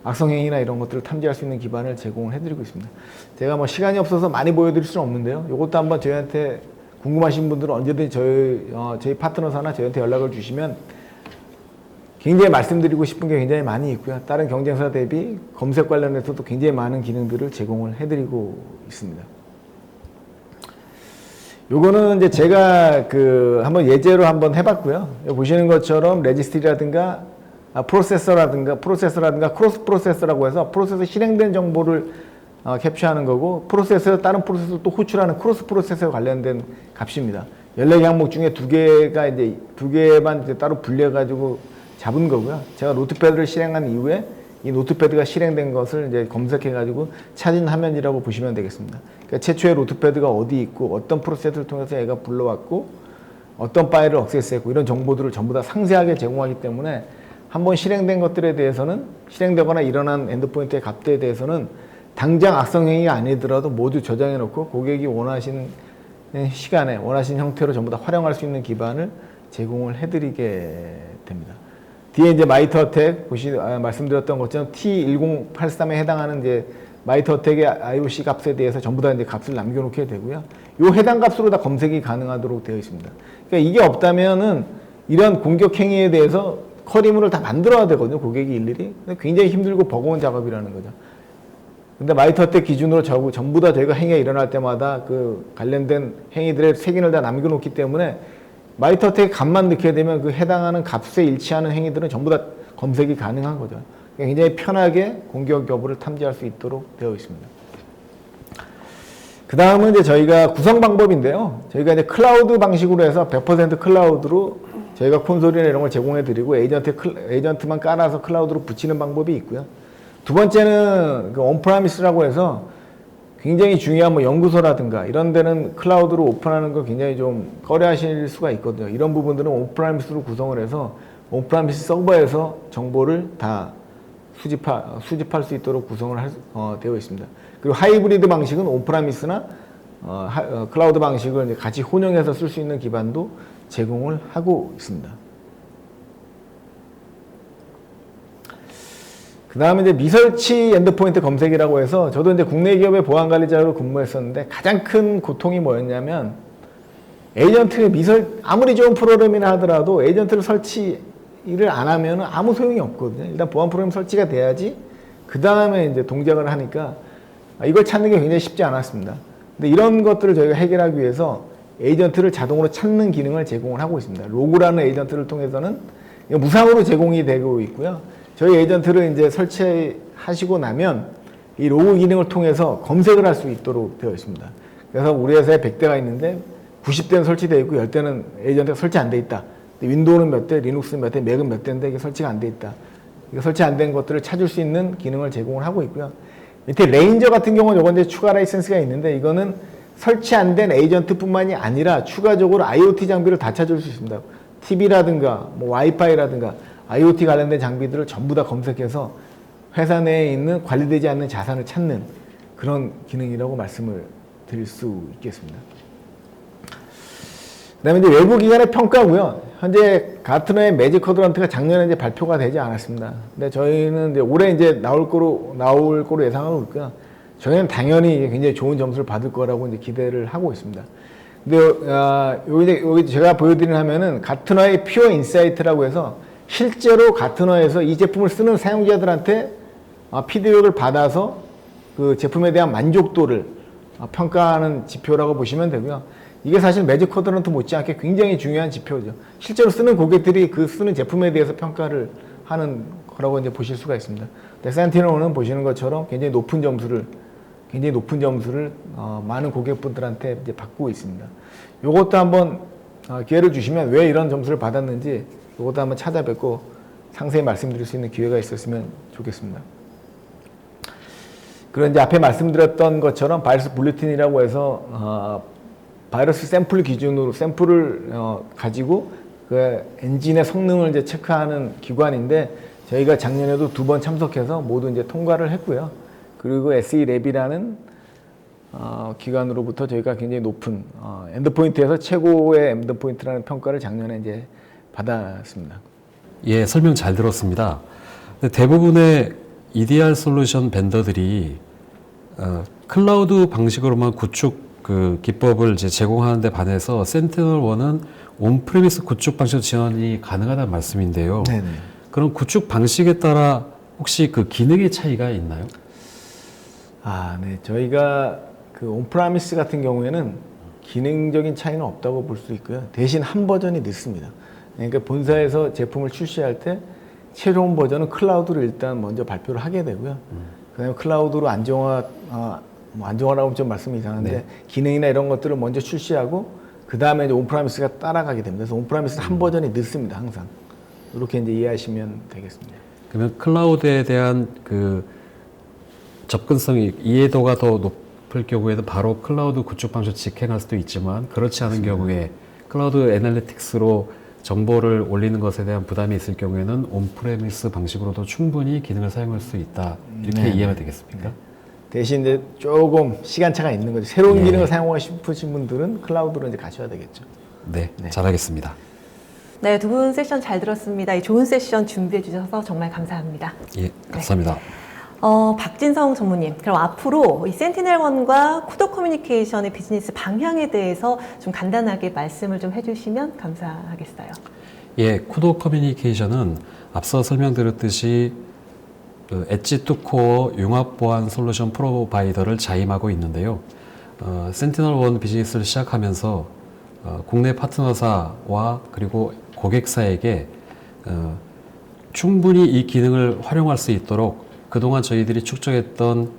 악성행위나 이런 것들을 탐지할 수 있는 기반을 제공을 해드리고 있습니다. 제가 뭐 시간이 없어서 많이 보여드릴 수는 없는데요. 이것도 한번 저희한테 궁금하신 분들은 언제든지 저희 파트너사나 저희한테 연락을 주시면 굉장히 말씀드리고 싶은 게 굉장히 많이 있고요. 다른 경쟁사 대비 검색 관련해서도 굉장히 많은 기능들을 제공을 해드리고 있습니다. 요거는 이제 제가 한번 예제로 한번 해봤고요. 여기 보시는 것처럼 레지스트리라든가 프로세서라든가 크로스 프로세서라고 해서 프로세서 실행된 정보를 캡처하는 거고, 프로세서에서 다른 프로세서 또 호출하는 크로스 프로세서에 관련된 값입니다. 14개 항목 중에 2개만 이제 따로 분리해가지고 잡은 거고요. 제가 노트패드를 실행한 이후에 이 노트패드가 실행된 것을 이제 검색해가지고 찾은 화면이라고 보시면 되겠습니다. 그러니까 최초의 노트패드가 어디 있고 어떤 프로세스를 통해서 얘가 불러왔고 어떤 파일을 액세스했고 이런 정보들을 전부 다 상세하게 제공하기 때문에 한번 실행된 것들에 대해서는 실행되거나 일어난 엔드포인트의 값들에 대해서는 당장 악성행위가 아니더라도 모두 저장해 놓고 고객이 원하시는 시간에 원하시는 형태로 전부 다 활용할 수 있는 기반을 제공을 해드리게 됩니다. 뒤에 이제 마이터 어택 말씀드렸던 것처럼 T1083에 해당하는 이제 마이터 어택의 IOC 값에 대해서 전부 다 이제 값을 남겨놓게 되고요. 요 해당 값으로 다 검색이 가능하도록 되어 있습니다. 그러니까 이게 없다면은 이런 공격 행위에 대해서 커리물을 다 만들어야 되거든요. 고객이 일일이. 굉장히 힘들고 버거운 작업이라는 거죠. 근데 마이터 어택 기준으로 전부 다 저희가 행위가 일어날 때마다 그 관련된 행위들의 색인을 다 남겨놓기 때문에 마이터 어택 값만 넣게 되면 그 해당하는 값에 일치하는 행위들은 전부 다 검색이 가능한 거죠. 굉장히 편하게 공격 여부를 탐지할 수 있도록 되어 있습니다. 그 다음은 이제 저희가 구성 방법인데요. 저희가 이제 클라우드 방식으로 해서 100% 클라우드로 저희가 콘솔이나 이런 걸 제공해 드리고 에이전트만 깔아서 클라우드로 붙이는 방법이 있고요. 두 번째는 그 온프라미스라고 해서 굉장히 중요한 뭐 연구소라든가 이런 데는 클라우드로 오픈하는 걸 굉장히 좀 꺼려하실 수가 있거든요. 이런 부분들은 온프라미스로 구성을 해서 온프라미스 서버에서 정보를 다 수집할 수 있도록 구성을 되어 있습니다. 그리고 하이브리드 방식은 온프라미스나 클라우드 방식을 이제 같이 혼용해서 쓸 수 있는 기반도 제공을 하고 있습니다. 그 다음에 이제 미설치 엔드포인트 검색이라고 해서 저도 이제 국내 기업의 보안 관리자로 근무했었는데 가장 큰 고통이 뭐였냐면 에이전트의 아무리 좋은 프로그램이나 하더라도 에이전트를 설치를 안 하면 아무 소용이 없거든요. 일단 보안 프로그램 설치가 돼야지 그 다음에 이제 동작을 하니까 이걸 찾는 게 굉장히 쉽지 않았습니다. 근데 이런 것들을 저희가 해결하기 위해서 에이전트를 자동으로 찾는 기능을 제공을 하고 있습니다. 로그라는 에이전트를 통해서는 무상으로 제공이 되고 있고요. 저희 에이전트를 이제 설치하시고 나면 이 로그 기능을 통해서 검색을 할 수 있도록 되어 있습니다. 그래서 우리 회사에 100대가 있는데 90대는 설치되어 있고 10대는 에이전트가 설치 안 돼 있다. 윈도우는 몇 대, 리눅스는 몇 대, 맥은 몇 대인데 이게 설치가 안 돼 있다. 이거 설치 안 된 것들을 찾을 수 있는 기능을 제공을 하고 있고요. 밑에 레인저 같은 경우는 요건 이제 추가 라이센스가 있는데 이거는 설치 안 된 에이전트뿐만이 아니라 추가적으로 IoT 장비를 다 찾을 수 있습니다. TV라든가 뭐 와이파이라든가 IoT 관련된 장비들을 전부 다 검색해서 회사 내에 있는 관리되지 않는 자산을 찾는 그런 기능이라고 말씀을 드릴 수 있겠습니다. 그 다음에 이제 외부 기관의 평가고요. 현재 가트너의 매직 쿼드런트가 작년에 이제 발표가 되지 않았습니다. 근데 저희는 이제 올해 이제 나올 거로 예상하고 있고요. 저희는 당연히 굉장히 좋은 점수를 받을 거라고 이제 기대를 하고 있습니다. 근데 여기 제가 보여드리는 화면은 가트너의 퓨어 인사이트라고 해서 실제로 가트너에서 이 제품을 쓰는 사용자들한테 피드백을 받아서 그 제품에 대한 만족도를 평가하는 지표라고 보시면 되고요. 이게 사실 매직 쿼드런트 못지않게 굉장히 중요한 지표죠. 실제로 쓰는 고객들이 그 쓰는 제품에 대해서 평가를 하는 거라고 이제 보실 수가 있습니다. 센티널은 보시는 것처럼 굉장히 높은 점수를 많은 고객분들한테 이제 받고 있습니다. 요것도 한번 기회를 주시면 왜 이런 점수를 받았는지 요것도 한번 찾아뵙고 상세히 말씀드릴 수 있는 기회가 있었으면 좋겠습니다. 그리고 이제 앞에 말씀드렸던 것처럼 바이러스 불레틴이라고 해서 바이러스 샘플 기준으로 샘플을 가지고 그 엔진의 성능을 이제 체크하는 기관인데 저희가 작년에도 2번 참석해서 모두 이제 통과를 했고요. 그리고 SELab이라는 기관으로부터 저희가 굉장히 높은 엔드포인트에서 최고의 엔드포인트라는 평가를 작년에 이제 받았습니다. 예, 설명 잘 들었습니다. 근데 대부분의 EDR 솔루션 벤더들이 클라우드 방식으로만 구축 그 기법을 이제 제공하는 데 반해서 센티널1은 온프레미스 구축 방식 지원이 가능하다는 말씀인데요. 네네. 그럼 구축 방식에 따라 혹시 그 기능의 차이가 있나요? 네. 저희가 그 온프라미스 같은 경우에는 기능적인 차이는 없다고 볼 수 있고요. 대신 한 버전이 늦습니다. 그러니까 본사에서 제품을 출시할 때 최종 버전은 클라우드로 일단 먼저 발표를 하게 되고요. 그다음에 클라우드로 안정화라고 좀 말씀이 이상한데 네. 기능이나 이런 것들을 먼저 출시하고 그 다음에 이제 온프라미스가 따라가게 됩니다. 그래서 온프라미스는 한 버전이 늦습니다. 항상 이렇게 이제 이해하시면 되겠습니다. 그러면 클라우드에 대한 그 접근성이 이해도가 더 높을 경우에는 바로 클라우드 구축 방식 직행할 수도 있지만 그렇지 않은 경우에 클라우드 애널리틱스로 정보를 올리는 것에 대한 부담이 있을 경우에는 온프레미스 방식으로도 충분히 기능을 사용할 수 있다. 이렇게 네. 이해가 되겠습니까? 대신 이제 조금 시간차가 있는 거죠. 새로운 예. 기능을 사용하고 싶으신 분들은 클라우드로 이제 가셔야 되겠죠. 네, 네. 잘하겠습니다. 네, 두 분 세션 잘 들었습니다. 이 좋은 세션 준비해 주셔서 정말 감사합니다. 예, 감사합니다. 박진성 전무님, 그럼 앞으로 이 센티넬1과 쿠도 커뮤니케이션의 비즈니스 방향에 대해서 좀 간단하게 말씀을 좀 해주시면 감사하겠어요. 예, 쿠도 커뮤니케이션은 앞서 설명드렸듯이 엣지 투 코어 융합 보안 솔루션 프로바이더를 자임하고 있는데요. 센티널1 비즈니스를 시작하면서 국내 파트너사와 그리고 고객사에게 충분히 이 기능을 활용할 수 있도록 그동안 저희들이 축적했던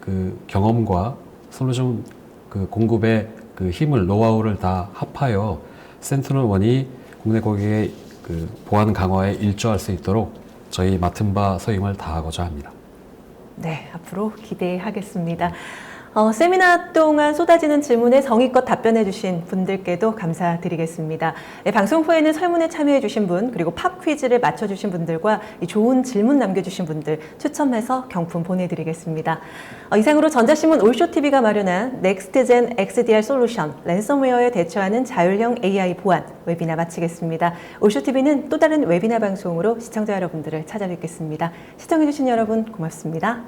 그 경험과 솔루션 그 공급의 그 힘을, 노하우를 다 합하여 센티널1이 국내 고객의 그 보안 강화에 일조할 수 있도록 저희 맡은 바 소임을 다하고자 합니다. 네, 앞으로 기대하겠습니다. 세미나 동안 쏟아지는 질문에 성의껏 답변해 주신 분들께도 감사드리겠습니다. 네, 방송 후에는 설문에 참여해 주신 분, 그리고 팝 퀴즈를 맞춰주신 분들과 이 좋은 질문 남겨주신 분들 추첨해서 경품 보내드리겠습니다. 이상으로 전자신문 올쇼TV가 마련한 넥스트젠 XDR 솔루션, 랜섬웨어에 대처하는 자율형 AI 보안 웨비나 마치겠습니다. 올쇼TV는 또 다른 웨비나 방송으로 시청자 여러분들을 찾아뵙겠습니다. 시청해주신 여러분 고맙습니다.